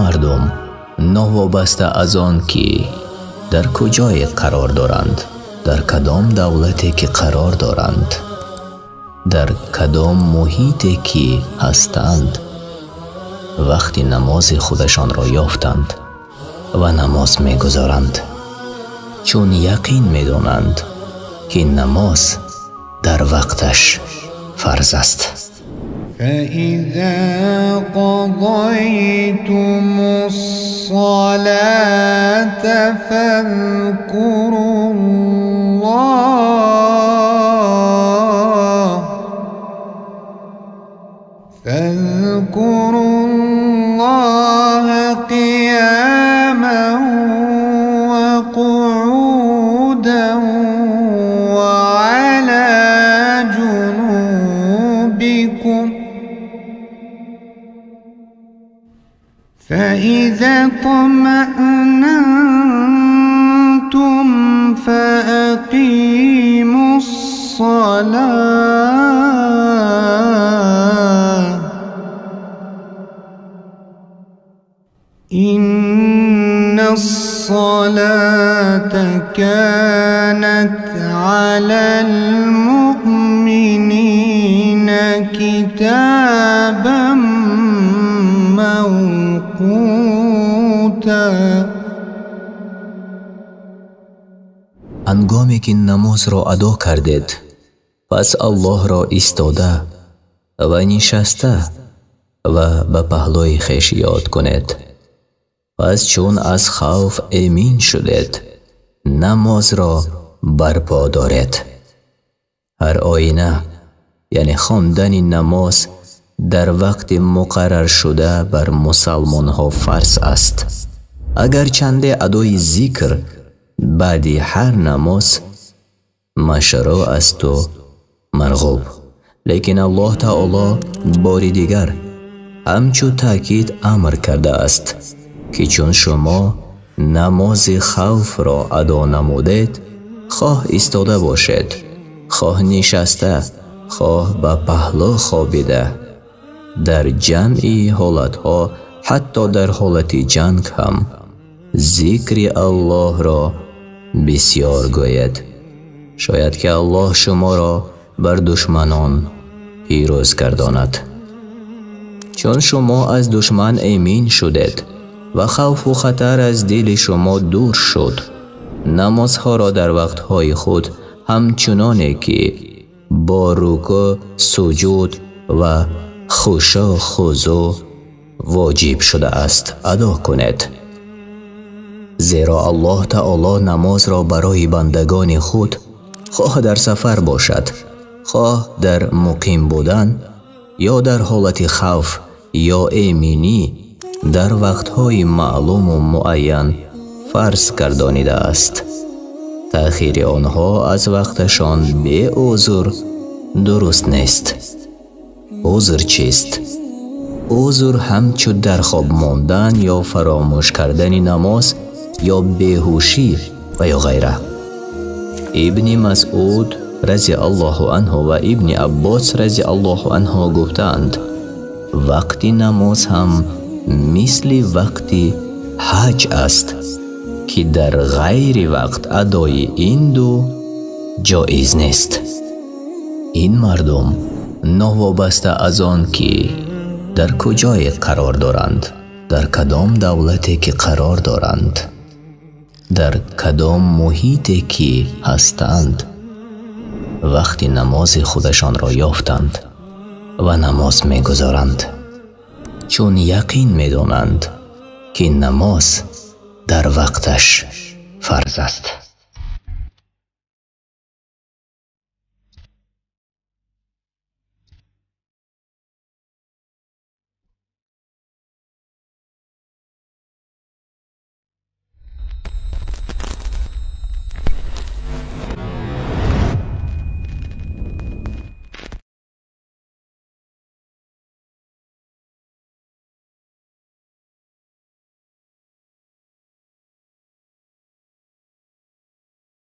مردم نوابسته از آن که در کجای قرار دارند، در کدام دولتی که قرار دارند، در کدام محیطی که هستند، وقتی نماز خودشان را یافتند و نماز می‌گذارند، چون یقین می‌دانند که نماز در وقتش فرض است. فَإِذَا قَضَيْتُمُ الصَّلَاةَ فَاذْكُرُوا اللَّهَ قِيَامًا وَقُعُودًا وَعَلَى جُنُوبِكُمْ فَإِذَا اطْمَأْنَنْتُمْ فَأَقِيمُوا الصَّلَاةَ إِنَّ الصَّلَاةَ كَانَتْ عَلَى الْمُؤْمِنِينَ كِتَابًا موقوتا. هنگامی که نماز را ادا کردید، پس الله را ایستاده و نشسته و به پهلوی خویش یاد کنید. پس چون از خوف امین شدید، نماز را برپا دارید. هر آینه یعنی خواندن نماز در وقت مقرر شده بر مسلمان ها فرض است. اگرچند ادای ذکر بعد هر نماز مشروع است و مرغوب، لیکن الله تعالی بار دیگر همچو تاکید امر کرده است که چون شما نماز خوف را ادا نمودید، خواه ایستاده باشید، خواه نشسته، خواه به پهلو خوابیده، در جمعی حالتها، حتی در حالت جنگ هم ذکر الله را بسیار گوید، شاید که الله شما را بر دشمنان پیروز گرداند. چون شما از دشمن امین شدید و خوف و خطر از دل شما دور شد، نمازها را در وقتهای خود همچنانی که با رکوع، سجود و خشوع و خضوع واجب شده است ادا کنید. زیرا الله تعالی نماز را برای بندگان خود، خواه در سفر باشد، خواه در مقیم بودن یا در حالت خوف یا امینی، در وقتهای معلوم و معین فرض گردانیده است. تأخیر آنها از وقتشان به عذر درست نیست. عذر چیست؟ عذر همچو در خواب ماندن یا فراموش کردن نماز یا بیهوشی و یا غیره. ابن مسعود رضی الله عنه و ابن عباس رضی الله عنه گفتند وقت نماز هم مثل وقت حج است که در غیر وقت ادای این دو جایز نیست. این مردم نوابسته از آن که در کجای قرار دارند، در کدام دولتی که قرار دارند، در کدام محیطی که هستند، وقتی نماز خودشان را یافتند و نماز می‌گذارند، چون یقین می‌دانند که نماز در وقتش فرض است.